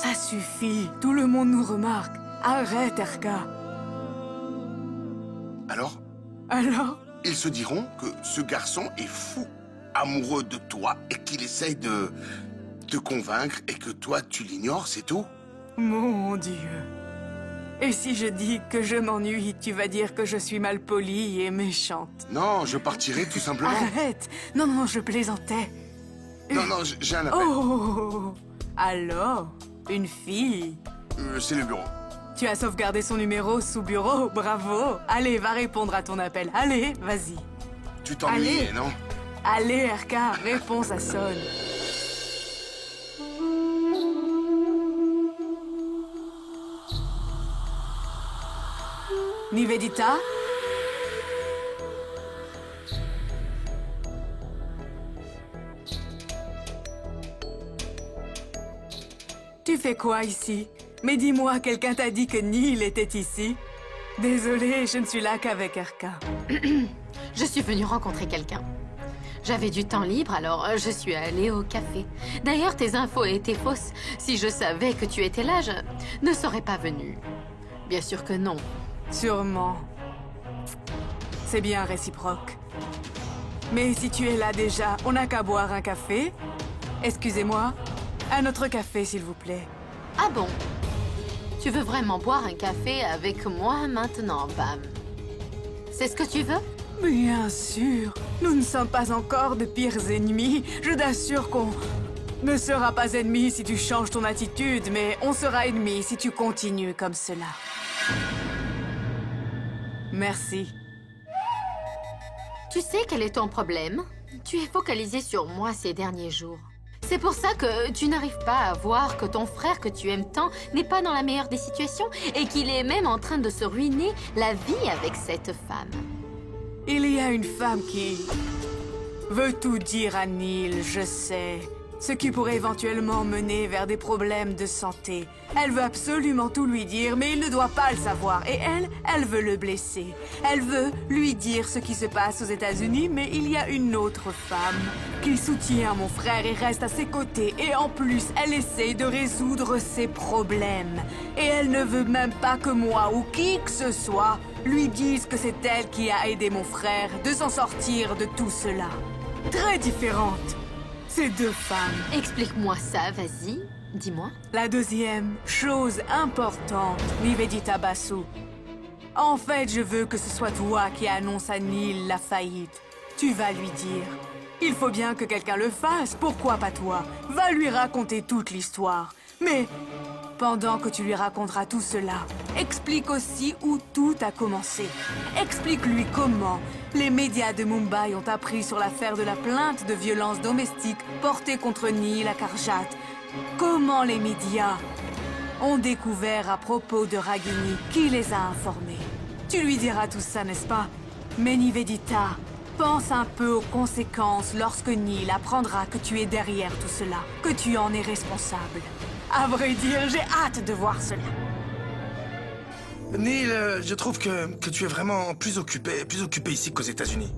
Ça suffit, tout le monde nous remarque. Arrête, Erka. Alors? Alors? Ils se diront que ce garçon est fou, amoureux de toi et qu'il essaye de te convaincre et que toi tu l'ignores, c'est tout? Mon Dieu. Et si je dis que je m'ennuie, tu vas dire que je suis malpolie et méchante. Non, je partirai tout simplement. Arrête! Non, non, je plaisantais. Non, non, j'ai un appel. Oh! Alors? Une fille? C'est le bureau. Tu as sauvegardé son numéro sous bureau, bravo! Allez, va répondre à ton appel. Allez, vas-y. Tu t'ennuyais, Allez. non? Allez, Erka, réponds, ça sonne. Nivedita? Tu fais quoi ici? Mais dis-moi, quelqu'un t'a dit que Neil était ici? Désolée, je ne suis là qu'avec Erka. Je suis venue rencontrer quelqu'un. J'avais du temps libre, alors je suis allée au café. D'ailleurs, tes infos étaient fausses. Si je savais que tu étais là, je ne serais pas venue. Bien sûr que non. Sûrement. C'est bien réciproque. Mais si tu es là déjà, on n'a qu'à boire un café. Excusez-moi, un autre café, s'il vous plaît. Ah bon? Tu veux vraiment boire un café avec moi maintenant, Pam? C'est ce que tu veux? Bien sûr. Nous ne sommes pas encore de pires ennemis. Je t'assure qu'on ne sera pas ennemis si tu changes ton attitude, mais on sera ennemis si tu continues comme cela. Merci. Tu sais quel est ton problème? Tu es focalisé sur moi ces derniers jours. C'est pour ça que tu n'arrives pas à voir que ton frère que tu aimes tant n'est pas dans la meilleure des situations et qu'il est même en train de se ruiner la vie avec cette femme. Il y a une femme qui veut tout dire à Neil, je sais. Ce qui pourrait éventuellement mener vers des problèmes de santé. Elle veut absolument tout lui dire, mais il ne doit pas le savoir. Et elle veut le blesser. Elle veut lui dire ce qui se passe aux États-Unis, mais il y a une autre femme qui soutient mon frère et reste à ses côtés. Et en plus, elle essaie de résoudre ses problèmes. Et elle ne veut même pas que moi ou qui que ce soit lui dise que c'est elle qui a aidé mon frère de s'en sortir de tout cela. Très différente. Ces deux femmes. Explique-moi ça, vas-y. Dis-moi. La deuxième chose importante, Nivedita Basu. En fait, je veux que ce soit toi qui annonce à Neil la faillite. Tu vas lui dire. Il faut bien que quelqu'un le fasse, pourquoi pas toi? Va lui raconter toute l'histoire. Mais pendant que tu lui raconteras tout cela, explique aussi où tout a commencé. Explique-lui comment les médias de Mumbai ont appris sur l'affaire de la plainte de violence domestique portée contre Neil à Karjat. Comment les médias ont découvert à propos de Ragini, qui les a informés. Tu lui diras tout ça, n'est-ce pas? Mais Nivedita, pense un peu aux conséquences lorsque Neil apprendra que tu es derrière tout cela, que tu en es responsable. À vrai dire, j'ai hâte de voir cela. Neil, je trouve que tu es vraiment plus occupé ici qu'aux États-Unis.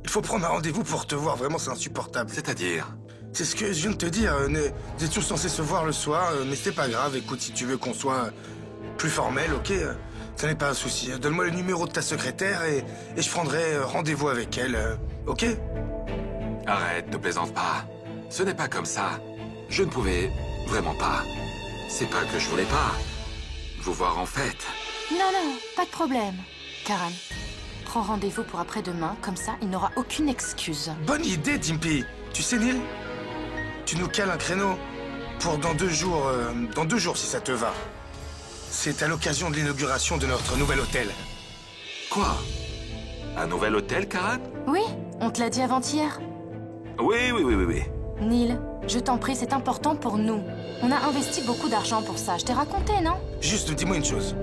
Il faut prendre un rendez-vous pour te voir, vraiment c'est insupportable. C'est-à-dire? C'est ce que je viens de te dire, nous étions censés se voir le soir, mais c'était pas grave, écoute, si tu veux qu'on soit plus formel, ok, ça n'est pas un souci. Donne-moi le numéro de ta secrétaire et je prendrai rendez-vous avec elle, ok? Arrête, ne plaisante pas. Ce n'est pas comme ça. Je ne pouvais vraiment pas. C'est pas que je voulais pas vous voir en fait. Non, non, pas de problème. Karen, prends rendez-vous pour après-demain, comme ça, il n'aura aucune excuse. Bonne idée, Dimpy. Tu sais, Neil, tu nous cales un créneau pour dans 2 jours, si ça te va. C'est à l'occasion de l'inauguration de notre nouvel hôtel. Quoi? Un nouvel hôtel, Karen? Oui, on te l'a dit avant-hier. Oui. Neil, je t'en prie, c'est important pour nous. On a investi beaucoup d'argent pour ça, je t'ai raconté, non? Juste, dis-moi une chose.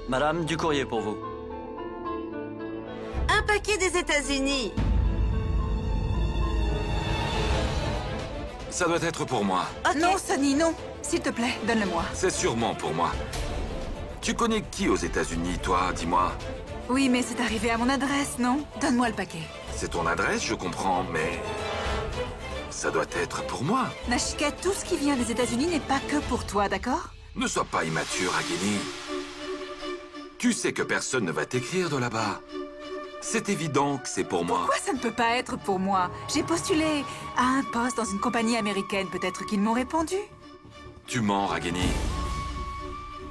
Madame, du courrier pour vous. Un paquet des États-Unis. Ça doit être pour moi. Okay. Non, Sonny, non. S'il te plaît, donne-le-moi. C'est sûrement pour moi. Tu connais qui aux États-Unis, toi, dis-moi? Oui, mais c'est arrivé à mon adresse, non? Donne-moi le paquet. C'est ton adresse, je comprends, mais... ça doit être pour moi. Nashika, tout ce qui vient des États-Unis n'est pas que pour toi, d'accord? Ne sois pas immature, Agini. Tu sais que personne ne va t'écrire de là-bas. C'est évident que c'est pour moi. Pourquoi ça ne peut pas être pour moi? J'ai postulé à un poste dans une compagnie américaine. Peut-être qu'ils m'ont répondu. Tu mens, Ragini.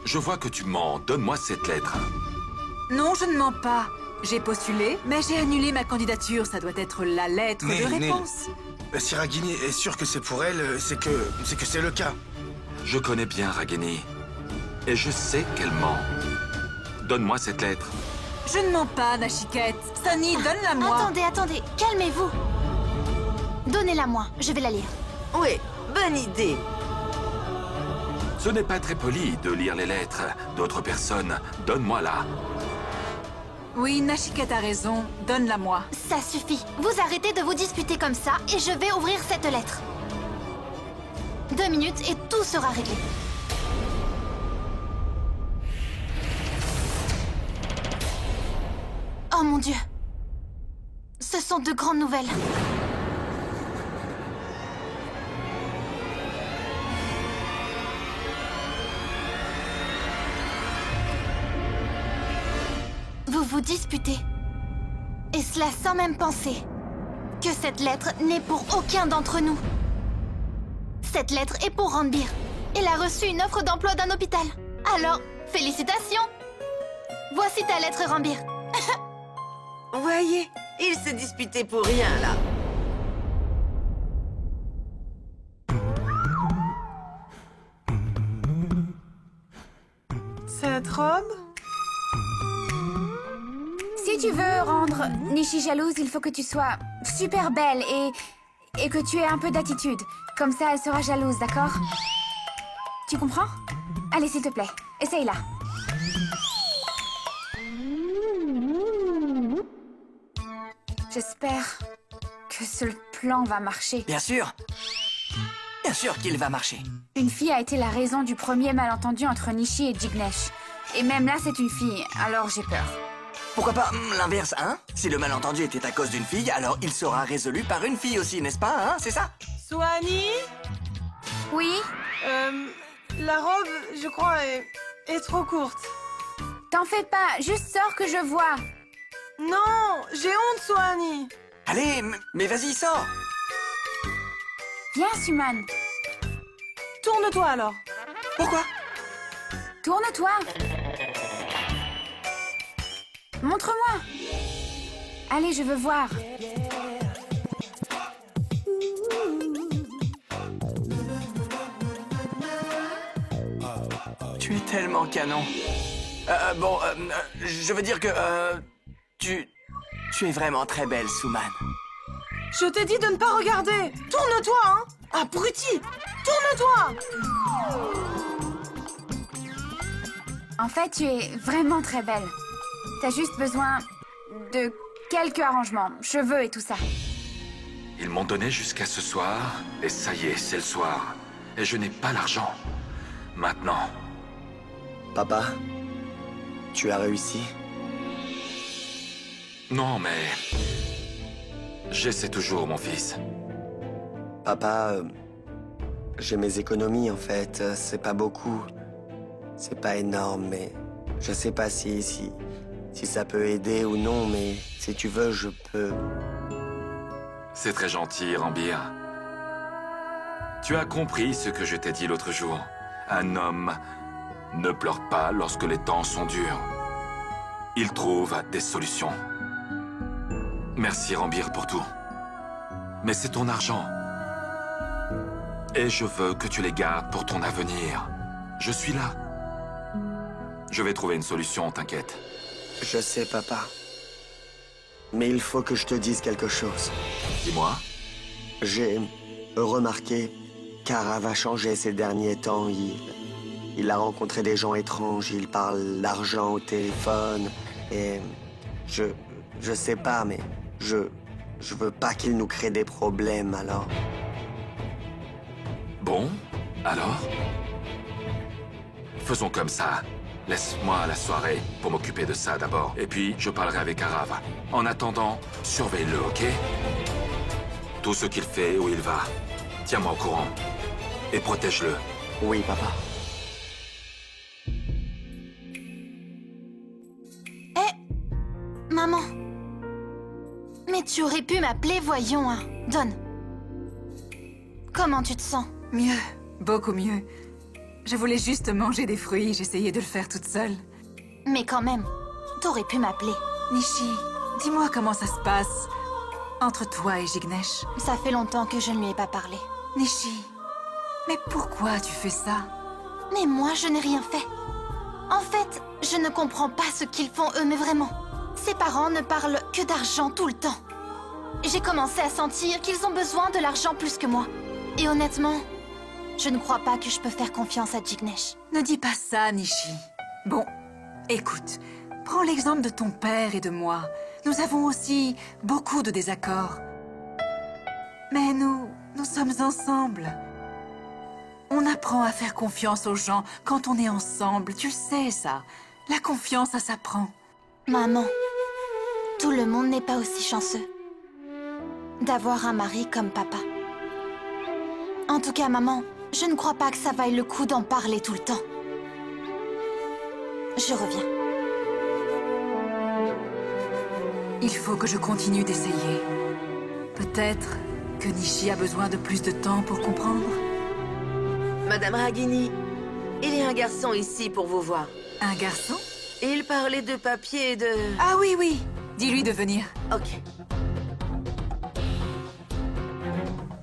Je vois que tu mens. Donne-moi cette lettre. Non, je ne mens pas. J'ai postulé, mais j'ai annulé ma candidature. Ça doit être la lettre de réponse. Si Ragini est sûre que c'est pour elle, c'est que c'est le cas. Je connais bien Ragini. Et je sais qu'elle ment. Donne-moi cette lettre. Je ne mens pas, Nashikette. Sunny, donne-la-moi. Attendez, calmez-vous. Donnez-la-moi, je vais la lire. Oui, bonne idée. Ce n'est pas très poli de lire les lettres d'autres personnes. Donne-moi-la. Oui, Nashikette a raison. Donne-la-moi. Ça suffit. Vous arrêtez de vous disputer comme ça et je vais ouvrir cette lettre. 2 minutes et tout sera réglé. Oh mon Dieu. Ce sont de grandes nouvelles. Vous vous disputez. Et cela sans même penser que cette lettre n'est pour aucun d'entre nous. Cette lettre est pour Ranbir. Il a reçu une offre d'emploi d'un hôpital. Alors, félicitations. Voici ta lettre, Ranbir. Voyez, ils se disputaient pour rien, là. Cette robe? Si tu veux rendre Nishi jalouse, il faut que tu sois super belle et que tu aies un peu d'attitude. Comme ça, elle sera jalouse, d'accord? Tu comprends? Allez, s'il te plaît, essaye-la. J'espère que ce plan va marcher. Bien sûr. Bien sûr qu'il va marcher. Une fille a été la raison du premier malentendu entre Nishi et Jignesh. Et même là, c'est une fille, alors j'ai peur. Pourquoi pas l'inverse, hein? Si le malentendu était à cause d'une fille, alors il sera résolu par une fille aussi, n'est-ce pas, hein? C'est ça? Soani? Oui? La robe, je crois, est trop courte. T'en fais pas, juste sors que je vois. Non, j'ai honte, Soani. Allez, mais vas-y, sors. Viens, Suman. Tourne-toi alors. Pourquoi? Tourne-toi. Montre-moi. Allez, je veux voir. Tu es tellement canon. Je veux dire que, tu es vraiment très belle, Suman. Je t'ai dit de ne pas regarder. Tourne-toi, hein. Abruti. Tourne-toi. En fait, tu es vraiment très belle. T'as juste besoin de quelques arrangements, cheveux et tout ça. Ils m'ont donné jusqu'à ce soir, et ça y est, c'est le soir. Et je n'ai pas l'argent. Maintenant. Papa, tu as réussi? Non, mais... j'essaie toujours, mon fils. Papa, j'ai mes économies, en fait. C'est pas beaucoup. C'est pas énorme, mais... je sais pas si ça peut aider ou non, mais si tu veux, je peux... C'est très gentil, Ranbir. Tu as compris ce que je t'ai dit l'autre jour. Un homme ne pleure pas lorsque les temps sont durs. Il trouve des solutions. Merci, Ranbir, pour tout. Mais c'est ton argent. Et je veux que tu les gardes pour ton avenir. Je suis là. Je vais trouver une solution, t'inquiète. Je sais, papa. Mais il faut que je te dise quelque chose. Dis-moi. J'ai remarqué qu'Arav a changé ces derniers temps. Il a rencontré des gens étranges, il parle d'argent au téléphone. Et je sais pas, mais je veux pas qu'il nous crée des problèmes, alors... Bon, alors? Faisons comme ça. Laisse-moi la soirée pour m'occuper de ça d'abord. Et puis, je parlerai avec Arav. En attendant, surveille-le, ok? tout ce qu'il fait et où il va. Tiens-moi au courant. Et protège-le. Oui, papa. Maman. Mais tu aurais pu m'appeler, voyons, hein. Donne. Comment tu te sens? Mieux, beaucoup mieux. Je voulais juste manger des fruits, j'essayais de le faire toute seule. Mais quand même, t'aurais pu m'appeler. Nishi, dis-moi comment ça se passe entre toi et Jignesh. Ça fait longtemps que je ne lui ai pas parlé. Nishi, mais pourquoi tu fais ça? Mais moi, je n'ai rien fait. En fait, je ne comprends pas ce qu'ils font eux, mais vraiment. Ses parents ne parlent que d'argent tout le temps. J'ai commencé à sentir qu'ils ont besoin de l'argent plus que moi. Et honnêtement, je ne crois pas que je peux faire confiance à Jignesh. Ne dis pas ça, Nishi. Bon, écoute, prends l'exemple de ton père et de moi. Nous avons aussi beaucoup de désaccords. Mais nous sommes ensemble. On apprend à faire confiance aux gens quand on est ensemble. Tu le sais, ça. La confiance, ça s'apprend. Maman, tout le monde n'est pas aussi chanceux d'avoir un mari comme papa. En tout cas, maman, je ne crois pas que ça vaille le coup d'en parler tout le temps. Je reviens. Il faut que je continue d'essayer. Peut-être que Nishi a besoin de plus de temps pour comprendre. Madame Ragini, il y a un garçon ici pour vous voir. Un garçon? Et il parlait de papier et de... Ah oui, oui. Dis-lui de venir. Ok.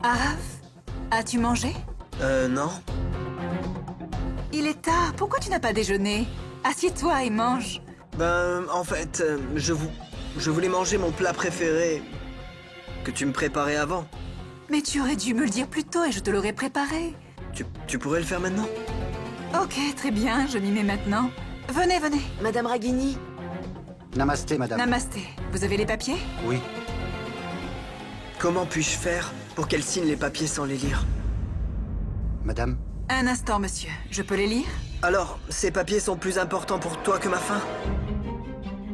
Arav, as-tu mangé? Non. Il est tard. Pourquoi tu n'as pas déjeuné? Assieds-toi et mange. Ben, en fait, je voulais manger mon plat préféré que tu me préparais avant. Mais tu aurais dû me le dire plus tôt et je te l'aurais préparé. Tu pourrais le faire maintenant? Ok, très bien, je m'y mets maintenant. Venez, venez. Madame Ragini. Namasté, madame. Namasté. Vous avez les papiers? Oui. Comment puis-je faire pour qu'elle signe les papiers sans les lire? Madame? Un instant, monsieur. Je peux les lire? Alors, ces papiers sont plus importants pour toi que ma faim?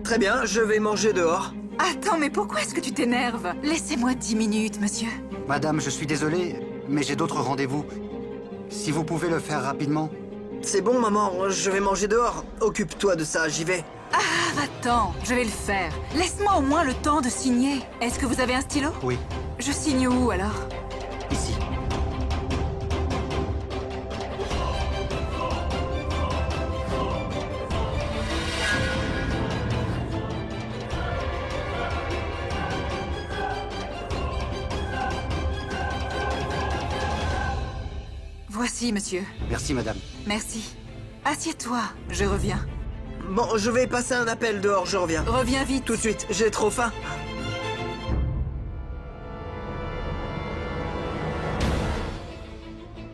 Très bien, je vais manger dehors. Attends, mais pourquoi est-ce que tu t'énerves? Laissez-moi 10 minutes, monsieur. Madame, je suis désolé, mais j'ai d'autres rendez-vous. Si vous pouvez le faire rapidement. C'est bon, maman, je vais manger dehors. Occupe-toi de ça, j'y vais. Ah, attends, je vais le faire. Laisse-moi au moins le temps de signer. Est-ce que vous avez un stylo? Oui. Je signe où, alors? Ici. Voici, monsieur. Merci, madame. Merci. Assieds-toi, je reviens. Bon, je vais passer un appel dehors, je reviens. Reviens vite. Tout de suite, j'ai trop faim.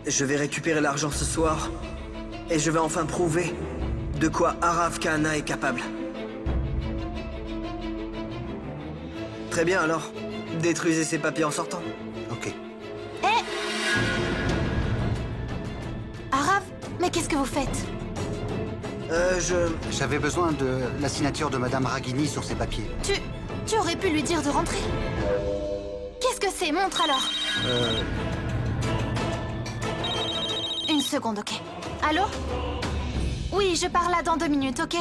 Je vais récupérer l'argent ce soir. Et je vais enfin prouver de quoi Arav Kahana est capable. Très bien alors. Détruisez ces papiers en sortant. Ok. Arav, mais qu'est-ce que vous faites? J'avais besoin de la signature de Madame Ragini sur ces papiers. Tu aurais pu lui dire de rentrer. Qu'est-ce que c'est? Montre alors. Une seconde, ok. Allô? Oui, je pars là dans 2 minutes, ok?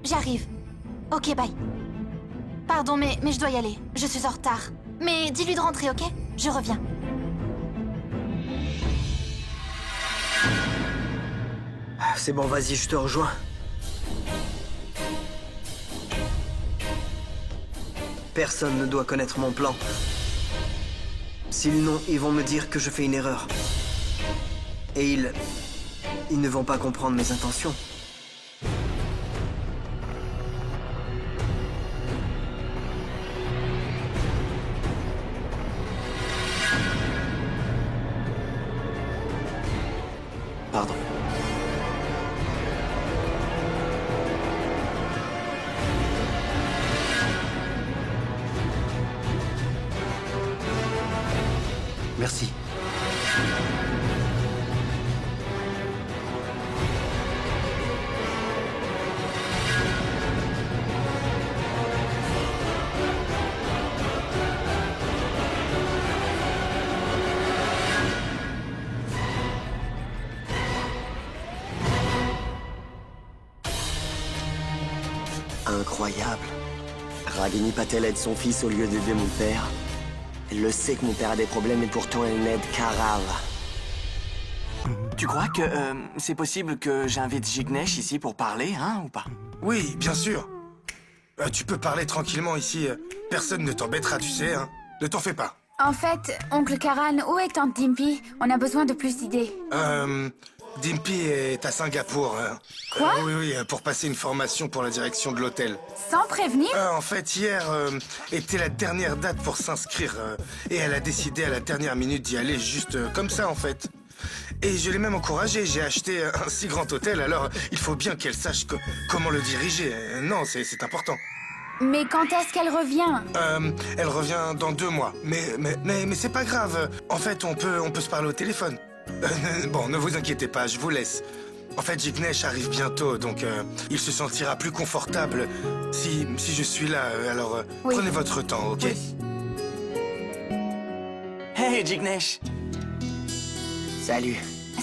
J'arrive. Ok, bye. Pardon, mais je dois y aller. Je suis en retard. Mais dis-lui de rentrer, ok? Je reviens. C'est bon, vas-y, je te rejoins. Personne ne doit connaître mon plan. Sinon, ils vont me dire que je fais une erreur. Et ils ne vont pas comprendre mes intentions. Pardon. Merci. incroyable. Ragini Patel aide son fils au lieu d'aider mon père. Elle le sait que mon père a des problèmes et pourtant elle n'aide qu'Arav. Tu crois que c'est possible que j'invite Jignesh ici pour parler, hein, ou pas? Oui, bien sûr. Tu peux parler tranquillement ici. Personne ne t'embêtera, tu sais, hein. Ne t'en fais pas. En fait, oncle Karan, où est tante Dimpy? On a besoin de plus d'idées. Dimpy est à Singapour. Quoi? Oui, pour passer une formation pour la direction de l'hôtel. Sans prévenir? En fait, hier était la dernière date pour s'inscrire. Et elle a décidé à la dernière minute d'y aller juste comme ça, en fait. Et je l'ai même encouragée. J'ai acheté un si grand hôtel, alors il faut bien qu'elle sache comment le diriger. Non, c'est important. Mais quand est-ce qu'elle revient? Elle revient dans 2 mois. Mais c'est pas grave. En fait, on peut se parler au téléphone. Bon, ne vous inquiétez pas, je vous laisse. En fait, Jignesh arrive bientôt, donc il se sentira plus confortable si je suis là. Alors, oui. Prenez votre temps, ok? Oui. Hey, Jignesh. Salut.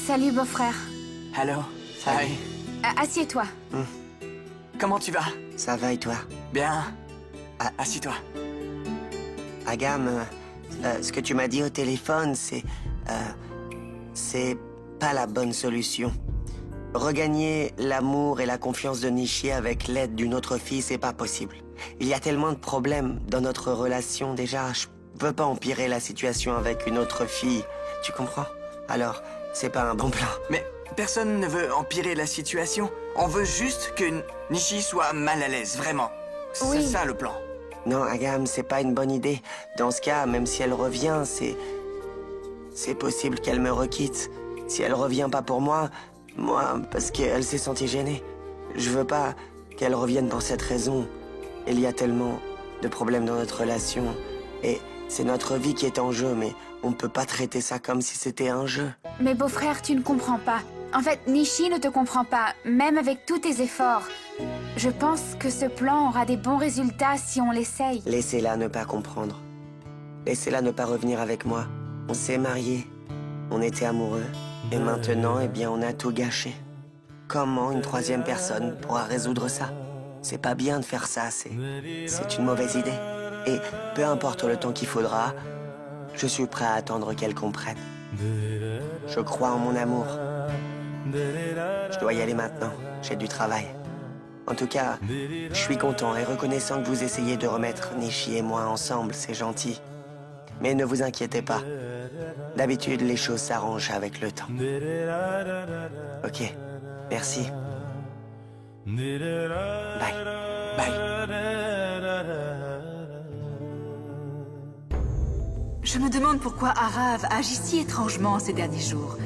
Salut, beau-frère. Hello. Hi. Assieds-toi. Comment tu vas? Ça va et toi? Bien. Assis-toi. Agam, ce que tu m'as dit au téléphone, c'est pas la bonne solution. Regagner l'amour et la confiance de Nishi avec l'aide d'une autre fille, c'est pas possible. Il y a tellement de problèmes dans notre relation déjà. Je veux pas empirer la situation avec une autre fille. Tu comprends? Alors, c'est pas un bon plan. Mais personne ne veut empirer la situation. On veut juste que Nishi soit mal à l'aise, vraiment. Oui. C'est ça le plan. Non, Agam, c'est pas une bonne idée. Dans ce cas, même si elle revient, c'est possible qu'elle me requitte. Si elle revient pas pour moi, parce qu'elle s'est sentie gênée. Je veux pas qu'elle revienne pour cette raison. Il y a tellement de problèmes dans notre relation. Et c'est notre vie qui est en jeu, mais on peut pas traiter ça comme si c'était un jeu. Mais beau-frère, tu ne comprends pas. En fait, Nishi ne te comprend pas, même avec tous tes efforts. Je pense que ce plan aura des bons résultats si on l'essaye. Laissez-la ne pas comprendre. Laissez-la ne pas revenir avec moi. On s'est mariés. On était amoureux. Et maintenant, eh bien, on a tout gâché. Comment une 3e personne pourra résoudre ça? C'est pas bien de faire ça, c'est une mauvaise idée. Et peu importe le temps qu'il faudra, je suis prêt à attendre qu'elle comprenne. Je crois en mon amour. Je dois y aller maintenant, j'ai du travail. En tout cas, je suis content et reconnaissant que vous essayez de remettre Nishi et moi ensemble, c'est gentil. Mais ne vous inquiétez pas. D'habitude, les choses s'arrangent avec le temps. Ok, merci. Bye. Bye. Je me demande pourquoi Arav agit si étrangement ces derniers jours.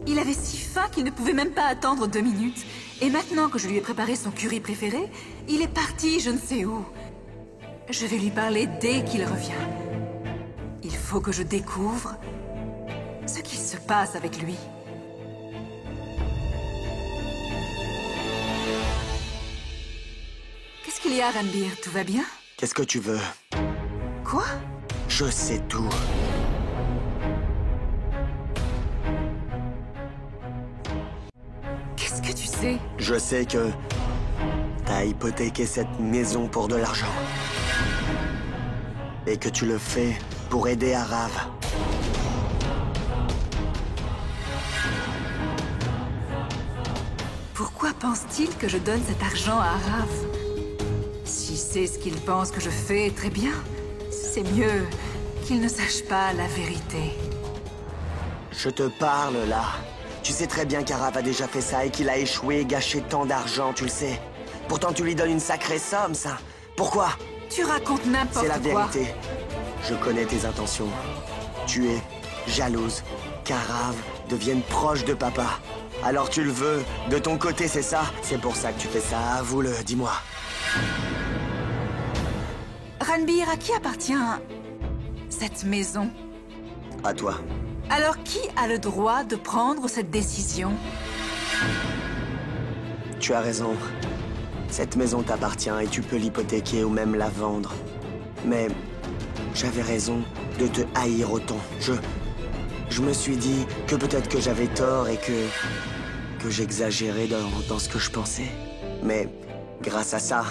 Il avait si faim qu'il ne pouvait même pas attendre 2 minutes. Et maintenant que je lui ai préparé son curry préféré, il est parti je ne sais où. Je vais lui parler dès qu'il revient. Il faut que je découvre ce qu'il se passe avec lui. Qu'est-ce qu'il y a, Ranbir? Tout va bien? Qu'est-ce que tu veux? Quoi? Je sais tout. Qu'est-ce que tu sais? Je sais que t'as hypothéqué cette maison pour de l'argent. Et que tu le fais pour aider Arav. Pourquoi pense-t-il que je donne cet argent à Arav? Si c'est ce qu'il pense que je fais, très bien. C'est mieux qu'il ne sache pas la vérité. Je te parle, là. Tu sais très bien qu'Arav a déjà fait ça et qu'il a échoué et gâché tant d'argent, tu le sais. Pourtant, tu lui donnes une sacrée somme, ça. Pourquoi? Tu racontes n'importe quoi. C'est la vérité. Je connais tes intentions. Tu es jalouse qu'Arav devienne proche de papa. Alors tu le veux, de ton côté, c'est ça? C'est pour ça que tu fais ça, avoue-le, dis-moi. Ranbir, à qui appartient cette maison? À toi. Alors qui a le droit de prendre cette décision? Tu as raison. Cette maison t'appartient et tu peux l'hypothéquer ou même la vendre. Mais j'avais raison de te haïr autant. Je me suis dit que peut-être que j'avais tort et que j'exagérais dans ce que je pensais. Mais grâce à ça,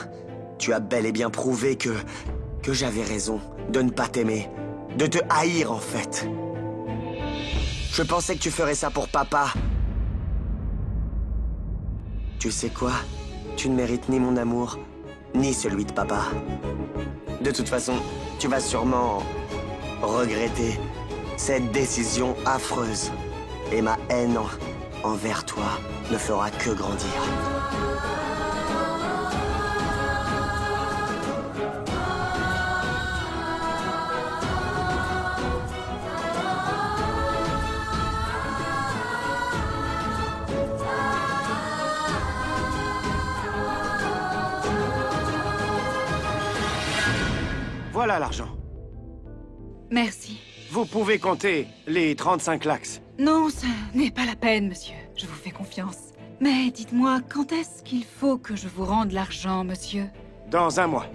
Tu as bel et bien prouvé que j'avais raison de ne pas t'aimer. De te haïr, en fait. Je pensais que tu ferais ça pour papa. Tu sais quoi? Tu ne mérites ni mon amour, ni celui de papa. De toute façon, tu vas sûrement regretter cette décision affreuse. Et ma haine envers toi ne fera que grandir. Voilà l'argent. Merci. Vous pouvez compter les 35 lax. Non, ça n'est pas la peine, monsieur. Je vous fais confiance. Mais dites-moi, quand est-ce qu'il faut que je vous rende l'argent, monsieur? Dans 1 mois.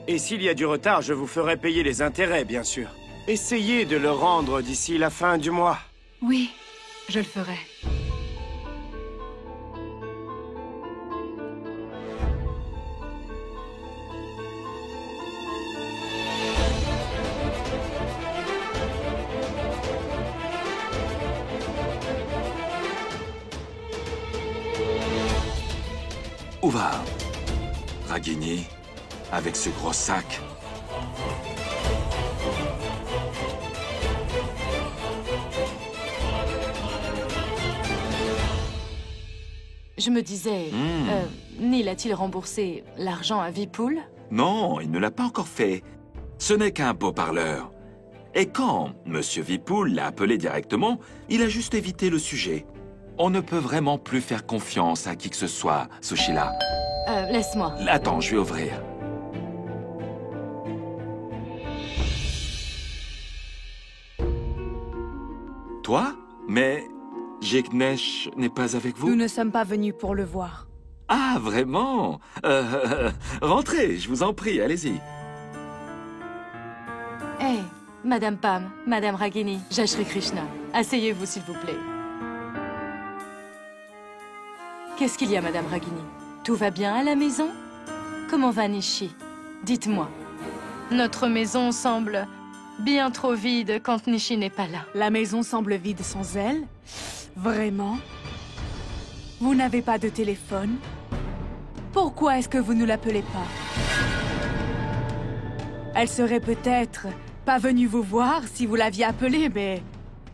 Et s'il y a du retard, je vous ferai payer les intérêts, bien sûr. Essayez de le rendre d'ici la fin du mois. Oui, je le ferai. Où va Ragini avec ce gros sac? Je me disais, Neil a-t-il remboursé l'argent à Vipoul? Non, il ne l'a pas encore fait. Ce n'est qu'un beau parleur. Et quand Monsieur Vipoul l'a appelé directement, il a juste évité le sujet. On ne peut vraiment plus faire confiance à qui que ce soit, Sushila. Laisse-moi. Attends, je vais ouvrir. Toi? Mais Jignesh n'est pas avec vous? Nous ne sommes pas venus pour le voir. Ah, vraiment? Rentrez, je vous en prie, allez-y. Hé, Madame Pam, Madame Ragini, Jai Shri Krishna, asseyez-vous s'il vous plaît. Qu'est-ce qu'il y a, Madame Ragini? Tout va bien à la maison? Comment va Nishi? Dites-moi. Notre maison semble bien trop vide quand Nishi n'est pas là. La maison semble vide sans elle? Vraiment? Vous n'avez pas de téléphone? Pourquoi est-ce que vous ne l'appelez pas? Elle serait peut-être pas venue vous voir si vous l'aviez appelée, mais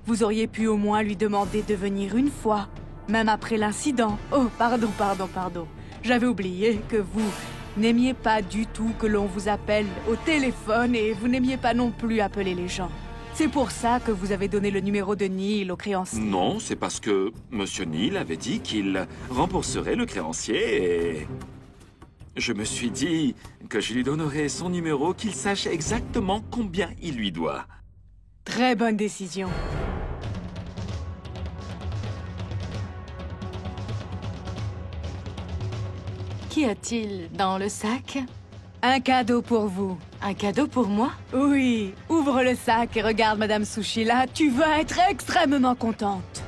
vous auriez pu au moins lui demander de venir une fois. Même après l'incident. Oh, pardon. J'avais oublié que vous n'aimiez pas du tout que l'on vous appelle au téléphone et vous n'aimiez pas non plus appeler les gens. C'est pour ça que vous avez donné le numéro de Neil au créancier. Non, c'est parce que Monsieur Neil avait dit qu'il rembourserait le créancier et... Je me suis dit que je lui donnerais son numéro, qu'il sache exactement combien il lui doit. Très bonne décision. Qu'y a-t-il dans le sac? Un cadeau pour vous. Un cadeau pour moi? Oui. Ouvre le sac et regarde Madame Sushila. Tu vas être extrêmement contente.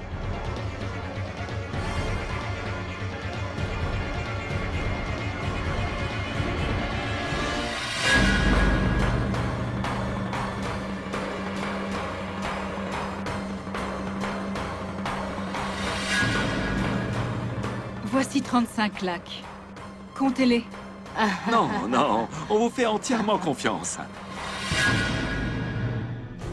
Voici 35 lacs. Comptez-les. Non, on vous fait entièrement confiance.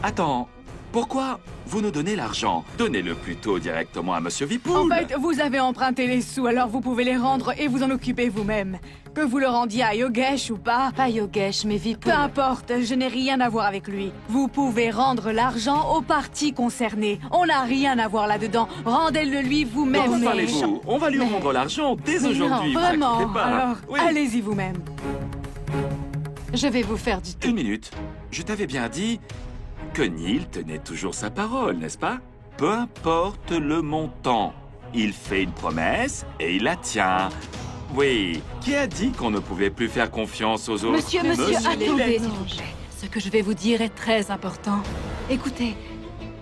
Attends, pourquoi vous nous donnez l'argent? Donnez-le plutôt directement à Monsieur Vipoul. En fait, vous avez emprunté les sous, alors vous pouvez les rendre et vous en occuper vous-même. Que vous le rendiez à Yogesh ou pas... Pas Yogesh, mais Vipoul. Peu importe, je n'ai rien à voir avec lui. Vous pouvez rendre l'argent aux parties concernées. On n'a rien à voir là-dedans. Rendez-le lui vous-même. Comment parlez-vous? On va lui rendre l'argent dès aujourd'hui. Vraiment, vous inquiétez pas. alors Oui. allez-y vous-même. Je vais vous faire du thé. 1 minute. Je t'avais bien dit que Neil tenait toujours sa parole, n'est-ce pas? Peu importe le montant. Il fait une promesse et il la tient. Oui, qui a dit qu'on ne pouvait plus faire confiance aux autres? Monsieur, attendez, s'il vous plaît. Ce que je vais vous dire est très important. Écoutez,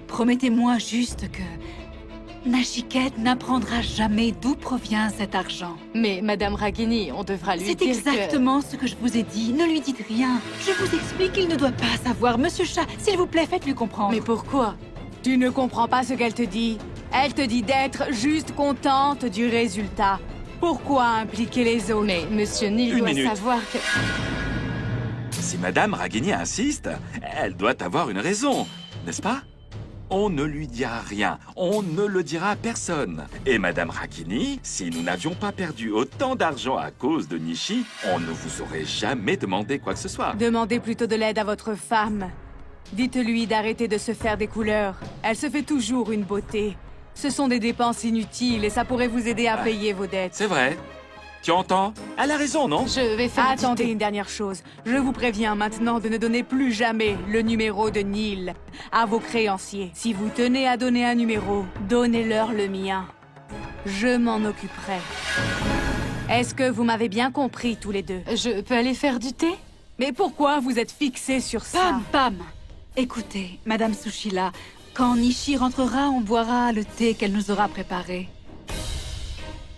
promettez-moi juste Nachiket n'apprendra jamais d'où provient cet argent. Mais Madame Ragini, on devra lui dire C'est exactement ce que je vous ai dit. Ne lui dites rien. Je vous explique qu'il ne doit pas savoir. Monsieur Chat, s'il vous plaît, faites-lui comprendre. Mais pourquoi? Tu ne comprends pas ce qu'elle te dit. Elle te dit d'être juste contente du résultat. Pourquoi impliquer les autres? Mais Monsieur Neal doit savoir que... Si Madame Ragini insiste, elle doit avoir une raison, n'est-ce pas? On ne lui dira rien, on ne le dira à personne. Et Madame Ragini, si nous n'avions pas perdu autant d'argent à cause de Nishi, on ne vous aurait jamais demandé quoi que ce soit. Demandez plutôt de l'aide à votre femme. Dites-lui d'arrêter de se faire des couleurs. Elle se fait toujours une beauté. Ce sont des dépenses inutiles et ça pourrait vous aider à payer vos dettes. C'est vrai. Tu entends? Elle a raison, non? Je vais faire... Attendez une dernière chose. Je vous préviens maintenant de ne donner plus jamais le numéro de Neal à vos créanciers. Si vous tenez à donner un numéro, donnez-leur le mien. Je m'en occuperai. Est-ce que vous m'avez bien compris tous les deux? Je peux aller faire du thé? Mais pourquoi vous êtes fixés sur ça? Pam! Écoutez, Madame Sushila, quand Nishi rentrera, on boira le thé qu'elle nous aura préparé.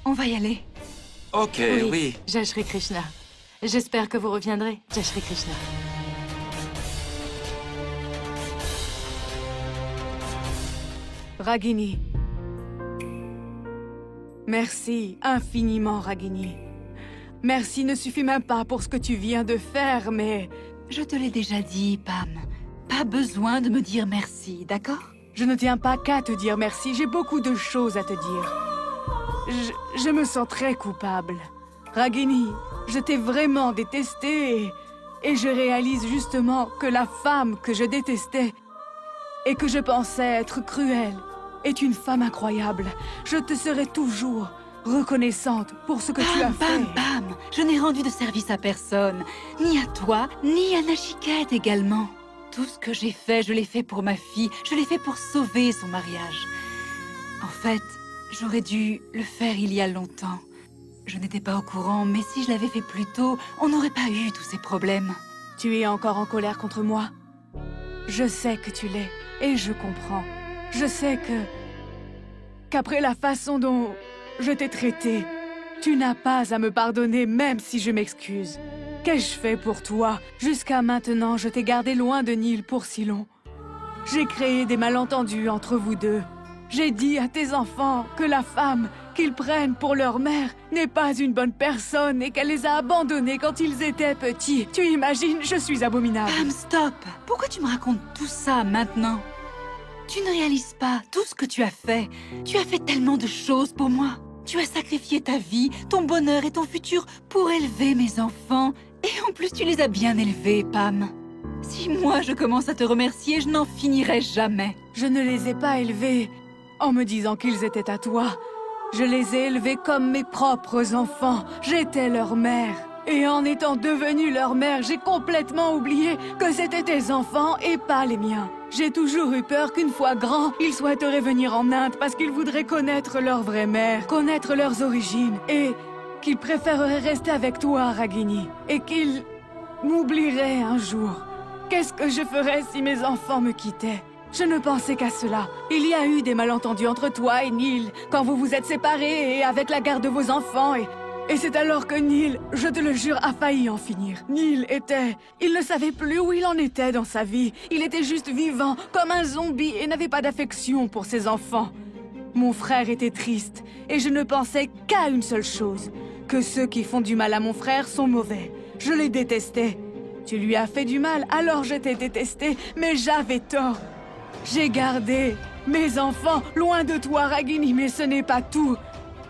On va y aller. Ok, oui. Jai Shri Krishna. J'espère que vous reviendrez, Jai Shri Krishna. Ragini. Merci infiniment, Ragini. Merci ne suffit même pas pour ce que tu viens de faire, mais... Je te l'ai déjà dit, Pam. Pas besoin de me dire merci, d'accord? Je ne tiens pas qu'à te dire merci, j'ai beaucoup de choses à te dire. Je me sens très coupable. Ragini, je t'ai vraiment détesté et je réalise justement que la femme que je détestais et que je pensais être cruelle est une femme incroyable. Je te serai toujours reconnaissante pour ce que tu as fait. Pam! Je n'ai rendu de service à personne, ni à toi, ni à Nachiket également. Tout ce que j'ai fait, je l'ai fait pour ma fille, je l'ai fait pour sauver son mariage. En fait, j'aurais dû le faire il y a longtemps. Je n'étais pas au courant, mais si je l'avais fait plus tôt, on n'aurait pas eu tous ces problèmes. Tu es encore en colère contre moi? Je sais que tu l'es, et je comprends. Je sais qu'après la façon dont je t'ai traité, tu n'as pas à me pardonner même si je m'excuse. Qu'ai-je fait pour toi? Jusqu'à maintenant, je t'ai gardé loin de Neal pour si long. J'ai créé des malentendus entre vous deux. J'ai dit à tes enfants que la femme qu'ils prennent pour leur mère n'est pas une bonne personne et qu'elle les a abandonnés quand ils étaient petits. Tu imagines, je suis abominable. Pam, stop! Pourquoi tu me racontes tout ça maintenant? Tu ne réalises pas tout ce que tu as fait. Tu as fait tellement de choses pour moi. Tu as sacrifié ta vie, ton bonheur et ton futur pour élever mes enfants. Et en plus, tu les as bien élevés, Pam. Si moi je commence à te remercier, je n'en finirai jamais. Je ne les ai pas élevés en me disant qu'ils étaient à toi. Je les ai élevés comme mes propres enfants. J'étais leur mère. Et en étant devenue leur mère, j'ai complètement oublié que c'était tes enfants et pas les miens. J'ai toujours eu peur qu'une fois grands, ils souhaiteraient venir en Inde parce qu'ils voudraient connaître leur vraie mère, connaître leurs origines et qu'ils préféreraient rester avec toi, Ragini, et qu'ils m'oublieraient un jour. Qu'est-ce que je ferais si mes enfants me quittaient? Je ne pensais qu'à cela. Il y a eu des malentendus entre toi et Neal quand vous vous êtes séparés et avec la garde de vos enfants et c'est alors que Neal, je te le jure, a failli en finir. Neal était... Il ne savait plus où il en était dans sa vie. Il était juste vivant, comme un zombie, et n'avait pas d'affection pour ses enfants. Mon frère était triste, et je ne pensais qu'à une seule chose. Que ceux qui font du mal à mon frère sont mauvais. Je les détestais. Tu lui as fait du mal, alors je t'ai détesté, mais j'avais tort. J'ai gardé mes enfants loin de toi, Ragini, mais ce n'est pas tout.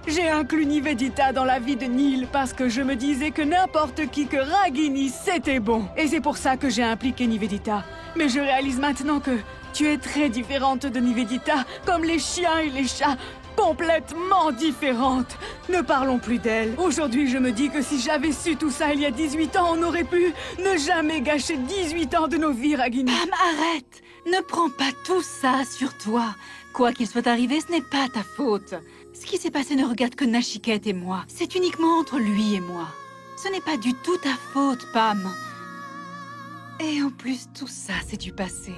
J'ai inclus Nivedita dans la vie de Neal parce que je me disais que n'importe qui que Ragini, c'était bon. Et c'est pour ça que j'ai impliqué Nivedita. Mais je réalise maintenant que tu es très différente de Nivedita, comme les chiens et les chats, complètement différentes. Ne parlons plus d'elle. Aujourd'hui, je me dis que si j'avais su tout ça il y a 18 ans, on aurait pu ne jamais gâcher 18 ans de nos vies, Ragini. Pam, arrête! Ne prends pas tout ça sur toi. Quoi qu'il soit arrivé, ce n'est pas ta faute. Ce qui s'est passé ne regarde que Nachiket et moi. C'est uniquement entre lui et moi. Ce n'est pas du tout ta faute, Pam. Et en plus, tout ça, c'est du passé.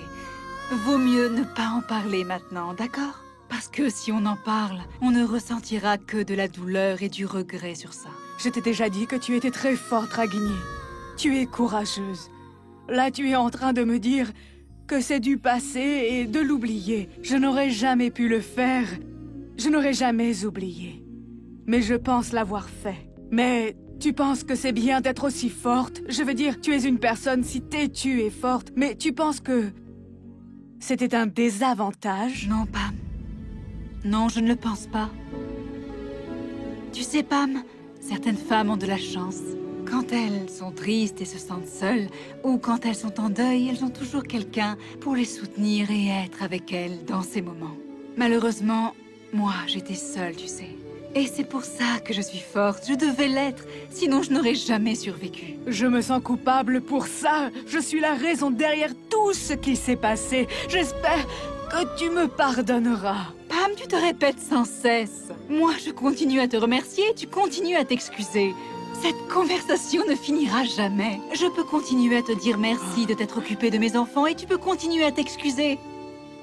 Vaut mieux ne pas en parler maintenant, d'accord? Parce que si on en parle, on ne ressentira que de la douleur et du regret sur ça. Je t'ai déjà dit que tu étais très forte, Ragini. Tu es courageuse. Là, tu es en train de me dire que c'est du passé et de l'oublier. Je n'aurais jamais pu le faire. Je n'aurais jamais oublié. Mais je pense l'avoir fait. Mais tu penses que c'est bien d'être aussi forte? Je veux dire, tu es une personne si têtue et forte, mais tu penses que c'était un désavantage? Non, Pam. Non, je ne le pense pas. Tu sais, Pam, certaines femmes ont de la chance. Quand elles sont tristes et se sentent seules, ou quand elles sont en deuil, elles ont toujours quelqu'un pour les soutenir et être avec elles dans ces moments. Malheureusement, moi, j'étais seule, tu sais. Et c'est pour ça que je suis forte. Je devais l'être, sinon je n'aurais jamais survécu. Je me sens coupable pour ça. Je suis la raison derrière tout ce qui s'est passé. J'espère que tu me pardonneras. Pam, tu te répètes sans cesse. Moi, je continue à te remercier et tu continues à t'excuser. Cette conversation ne finira jamais. Je peux continuer à te dire merci de t'être occupée de mes enfants et tu peux continuer à t'excuser.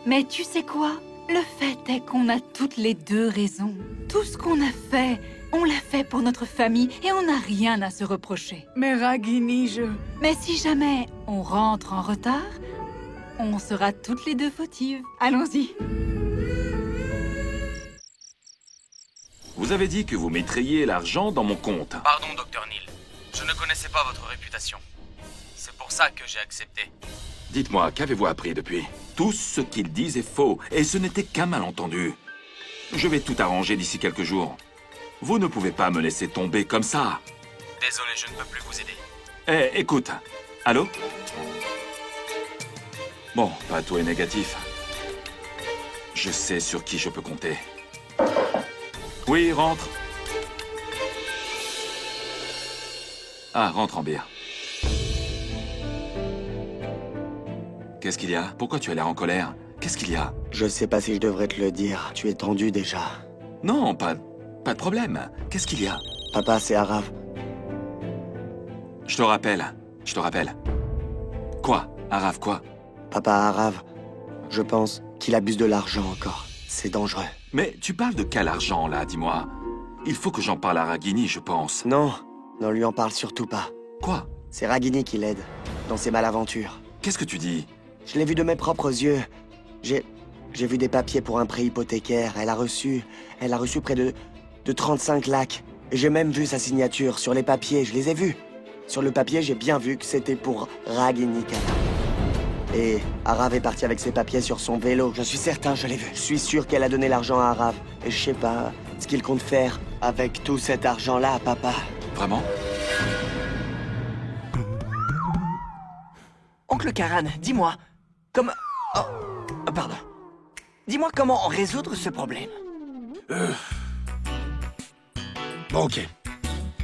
Mais tu sais quoi? Le fait est qu'on a toutes les deux raison. Tout ce qu'on a fait, on l'a fait pour notre famille et on n'a rien à se reprocher. Mais Ragini, Mais si jamais on rentre en retard, on sera toutes les deux fautives. Allons-y. Vous avez dit que vous mettriez l'argent dans mon compte. Pardon, Dr. Neal. Je ne connaissais pas votre réputation. C'est pour ça que j'ai accepté. Dites-moi, qu'avez-vous appris depuis? Tout ce qu'ils disent est faux, et ce n'était qu'un malentendu. Je vais tout arranger d'ici quelques jours. Vous ne pouvez pas me laisser tomber comme ça. Désolé, je ne peux plus vous aider. Eh, écoute. Allô? Bon, pas tout est négatif. Je sais sur qui je peux compter. Oui, rentre. Ah, rentre en bière. Qu'est-ce qu'il y a? Pourquoi tu as l'air en colère? Qu'est-ce qu'il y a? Je sais pas si je devrais te le dire. Tu es tendu déjà. Non, pas de problème. Qu'est-ce qu'il y a? Papa, c'est Arav. Je te rappelle. Quoi? Arav, quoi? Papa, Arav, je pense qu'il abuse de l'argent encore. C'est dangereux. Mais tu parles de quel argent, là, dis-moi? Il faut que j'en parle à Ragini, je pense. Non, ne lui en parle surtout pas. Quoi? C'est Ragini qui l'aide, dans ses malaventures. Qu'est-ce que tu dis? Je l'ai vu de mes propres yeux. J'ai vu des papiers pour un prêt hypothécaire. Elle a reçu près de 35 lakhs. Et j'ai même vu sa signature sur les papiers, je les ai vus. Sur le papier, j'ai bien vu que c'était pour Ragini Khanna. Et Arav est parti avec ses papiers sur son vélo. Je suis certain, je l'ai vu. Je suis sûr qu'elle a donné l'argent à Arav. Et je sais pas ce qu'il compte faire avec tout cet argent-là, papa. Vraiment? Oncle Karan, dis-moi, pardon. Dis-moi comment résoudre ce problème. Bon, ok.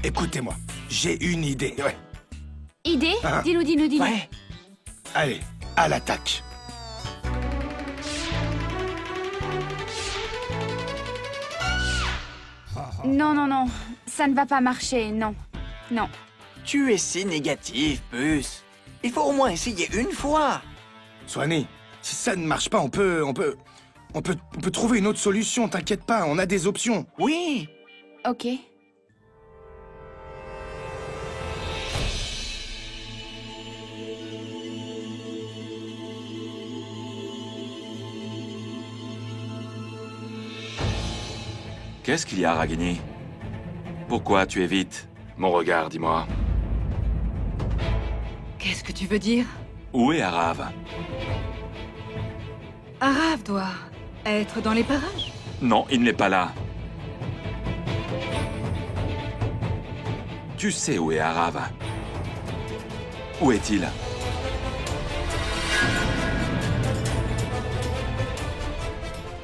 Écoutez-moi, j'ai une idée, ouais. Idée? Ah. Dis-nous. Ouais. Allez, à l'attaque. Non. Ça ne va pas marcher, non. Tu es si négatif, Puce. Il faut au moins essayer une fois. Swanee, si ça ne marche pas, on peut trouver une autre solution, t'inquiète pas, on a des options. Oui. Ok. Qu'est-ce qu'il y a, Ragini? Pourquoi tu évites mon regard, dis-moi? Qu'est-ce que tu veux dire? Où est Arav? Arav doit être dans les parages. Non, il n'est pas là. Tu sais où est Arav? Où est-il?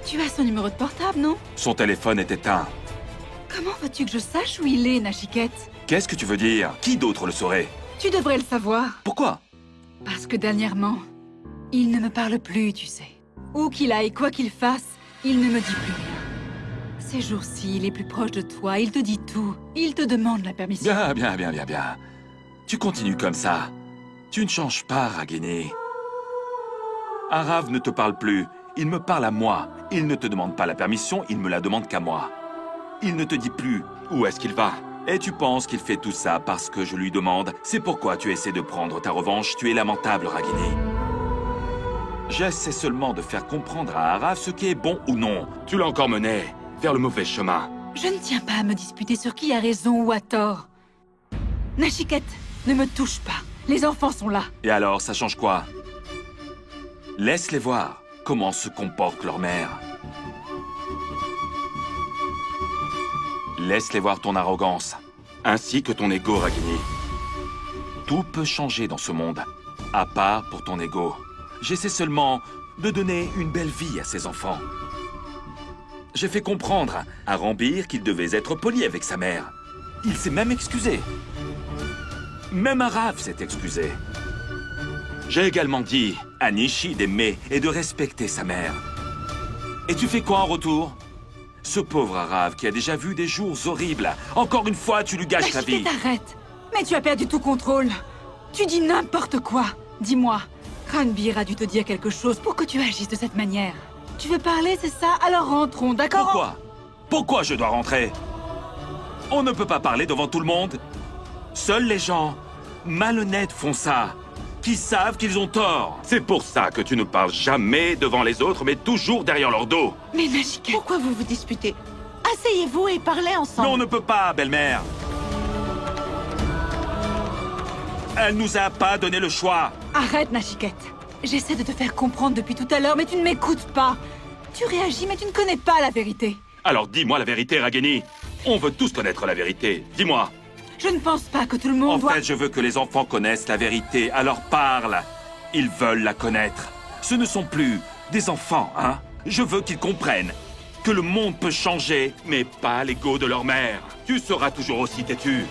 Tu as son numéro de portable, non? Son téléphone est éteint. Comment veux-tu que je sache où il est, Nachiquette? Qu'est-ce que tu veux dire? Qui d'autre le saurait? Tu devrais le savoir. Pourquoi? Parce que dernièrement, il ne me parle plus, tu sais. Où qu'il aille, quoi qu'il fasse, il ne me dit plus rien. Ces jours-ci, il est plus proche de toi, il te dit tout. Il te demande la permission. Bien. Tu continues comme ça. Tu ne changes pas, Ragini. Arav ne te parle plus. Il me parle à moi. Il ne te demande pas la permission, il me la demande qu'à moi. Il ne te dit plus où est-ce qu'il va. Et tu penses qu'il fait tout ça parce que je lui demande. C'est pourquoi tu essaies de prendre ta revanche. Tu es lamentable, Ragini. J'essaie seulement de faire comprendre à Arav ce qui est bon ou non. Tu l'as encore mené vers le mauvais chemin. Je ne tiens pas à me disputer sur qui a raison ou a tort. Nachiket, ne me touche pas. Les enfants sont là. Et alors, ça change quoi? Laisse-les voir comment se comporte leur mère. Laisse-les voir ton arrogance, ainsi que ton ego, Ragini. Tout peut changer dans ce monde, à part pour ton ego. J'essaie seulement de donner une belle vie à ses enfants. J'ai fait comprendre à Rambir qu'il devait être poli avec sa mère. Il s'est même excusé. Même Arav s'est excusé. J'ai également dit à Nishi d'aimer et de respecter sa mère. Et tu fais quoi en retour? Ce pauvre Arav qui a déjà vu des jours horribles. Encore une fois, tu lui gâches ta vie. Arrête. Mais tu as perdu tout contrôle. Tu dis n'importe quoi. Dis-moi, Ranbir a dû te dire quelque chose pour que tu agisses de cette manière. Tu veux parler, c'est ça? Alors rentrons, d'accord? Pourquoi? Pourquoi je dois rentrer? On ne peut pas parler devant tout le monde. Seuls les gens malhonnêtes font ça, qui savent qu'ils ont tort. C'est pour ça que tu ne parles jamais devant les autres, mais toujours derrière leur dos. Mais Nachiket, pourquoi vous vous disputez? Asseyez-vous et parlez ensemble. Non, on ne peut pas, belle-mère. Elle nous a pas donné le choix. Arrête, Nachiket. J'essaie de te faire comprendre depuis tout à l'heure, mais tu ne m'écoutes pas. Tu réagis, mais tu ne connais pas la vérité. Alors dis-moi la vérité, Ragini. On veut tous connaître la vérité. Dis-moi. Je ne pense pas que tout le monde En fait, je veux que les enfants connaissent la vérité, alors parle. Ils veulent la connaître. Ce ne sont plus des enfants, hein? Je veux qu'ils comprennent que le monde peut changer, mais pas l'ego de leur mère. Tu seras toujours aussi têtu.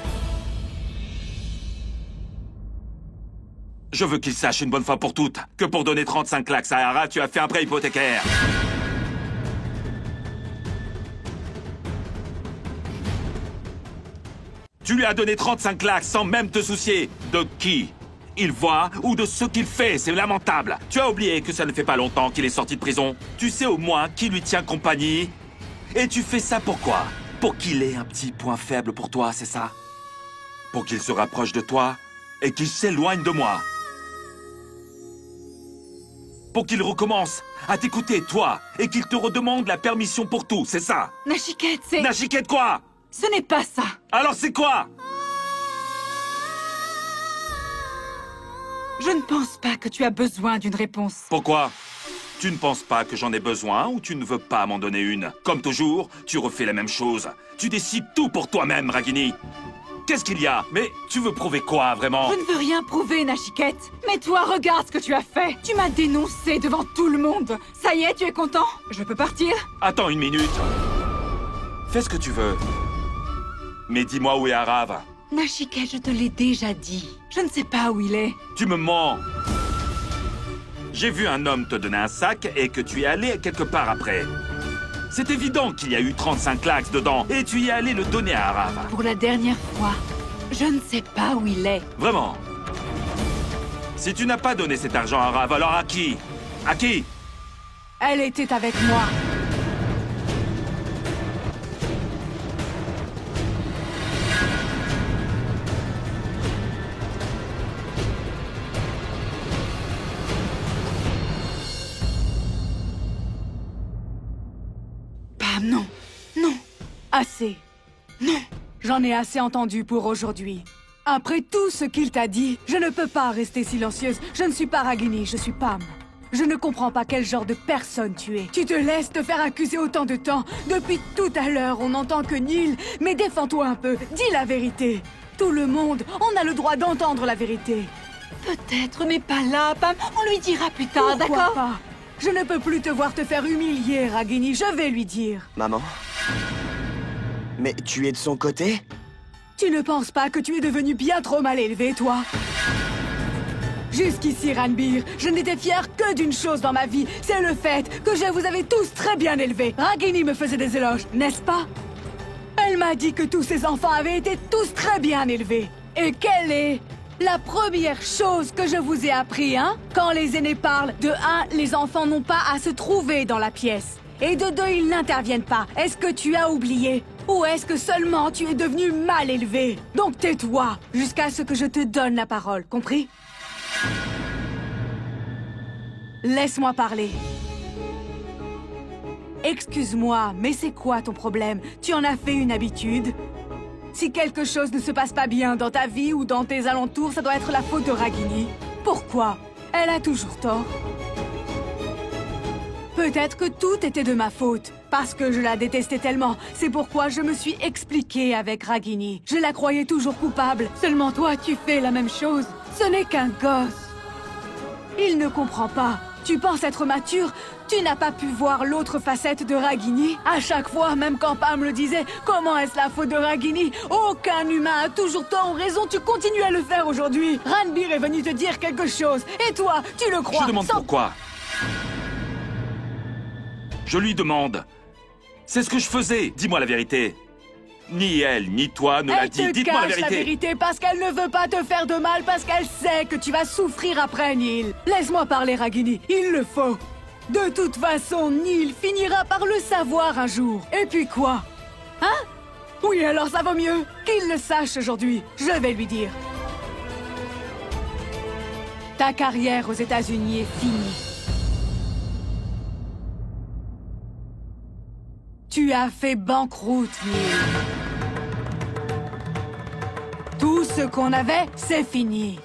Je veux qu'ils sachent une bonne fois pour toutes que pour donner 35 lakhs à Arav, tu as fait un prêt hypothécaire. Tu lui as donné 35 lakhs sans même te soucier de qui il voit ou de ce qu'il fait. C'est lamentable. Tu as oublié que ça ne fait pas longtemps qu'il est sorti de prison. Tu sais au moins qui lui tient compagnie. Et tu fais ça pourquoi? Pour qu'il ait un petit point faible pour toi, c'est ça? Pour qu'il se rapproche de toi et qu'il s'éloigne de moi. Pour qu'il recommence à t'écouter, toi, et qu'il te redemande la permission pour tout, c'est ça? Nachiket, c'est... Nachiket quoi? Ce n'est pas ça. Alors c'est quoi? Je ne pense pas que tu as besoin d'une réponse. Pourquoi? Tu ne penses pas que j'en ai besoin ou tu ne veux pas m'en donner une? Comme toujours, tu refais la même chose. Tu décides tout pour toi-même, Ragini. Qu'est-ce qu'il y a? Mais tu veux prouver quoi, vraiment? Je ne veux rien prouver, Nachiket. Mais toi, regarde ce que tu as fait. Tu m'as dénoncé devant tout le monde. Ça y est, tu es content? Je peux partir? Attends une minute. Fais ce que tu veux. Mais dis-moi où est Arav. Nachiket, je te l'ai déjà dit. Je ne sais pas où il est. Tu me mens. J'ai vu un homme te donner un sac et que tu y es allé quelque part après. C'est évident qu'il y a eu 35 lakhs dedans et tu y es allé le donner à Arav. Pour la dernière fois, je ne sais pas où il est. Vraiment? Si tu n'as pas donné cet argent à Arav, alors à qui? À qui? Elle était avec moi. Non, non. Assez. Non. J'en ai assez entendu pour aujourd'hui. Après tout ce qu'il t'a dit, je ne peux pas rester silencieuse. Je ne suis pas Ragini, je suis Pam. Je ne comprends pas quel genre de personne tu es. Tu te laisses te faire accuser autant de temps. Depuis tout à l'heure, on n'entend que Neil. Mais défends-toi un peu, dis la vérité. Tout le monde, on a le droit d'entendre la vérité. Peut-être, mais pas là, Pam. On lui dira plus tard, Pourquoi d'accord? pas? Je ne peux plus te voir te faire humilier, Ragini. Je vais lui dire. Maman? Mais tu es de son côté? Tu ne penses pas que tu es devenu bien trop mal élevé, toi? Jusqu'ici, Ranbir, je n'étais fière que d'une chose dans ma vie. C'est le fait que je vous avais tous très bien élevés. Ragini me faisait des éloges, n'est-ce pas? Elle m'a dit que tous ses enfants avaient été tous très bien élevés. Et quelle est La première chose que je vous ai appris, hein, quand les aînés parlent, de 1, les enfants n'ont pas à se trouver dans la pièce. Et de 2, ils n'interviennent pas. Est-ce que tu as oublié? Ou est-ce que seulement tu es devenu mal élevé? Donc tais-toi, jusqu'à ce que je te donne la parole, compris? Laisse-moi parler. Excuse-moi, mais c'est quoi ton problème? Tu en as fait une habitude? Si quelque chose ne se passe pas bien dans ta vie ou dans tes alentours, ça doit être la faute de Ragini. Pourquoi? Elle a toujours tort. Peut-être que tout était de ma faute, parce que je la détestais tellement. C'est pourquoi je me suis expliquée avec Ragini. Je la croyais toujours coupable. Seulement toi, tu fais la même chose. Ce n'est qu'un gosse. Il ne comprend pas. Tu penses être mature? Tu n'as pas pu voir l'autre facette de Ragini? À chaque fois, même quand Pam le disait, comment est-ce la faute de Ragini? Aucun humain a toujours tort ou raison, tu continues à le faire aujourd'hui. Ranbir est venu te dire quelque chose, et toi, tu le crois. Je demande pourquoi. Je lui demande. C'est ce que je faisais, dis-moi la vérité. Ni elle, ni toi ne l'a dit, dites-moi la Elle te cache la vérité parce qu'elle ne veut pas te faire de mal, parce qu'elle sait que tu vas souffrir après, Neil. Laisse-moi parler, Ragini, il le faut. De toute façon, Neil finira par le savoir un jour. Et puis quoi? Hein? Oui, alors ça vaut mieux qu'il le sache aujourd'hui. Je vais lui dire. Ta carrière aux États-Unis est finie. Tu as fait banqueroute, Neil. Tout ce qu'on avait, c'est fini.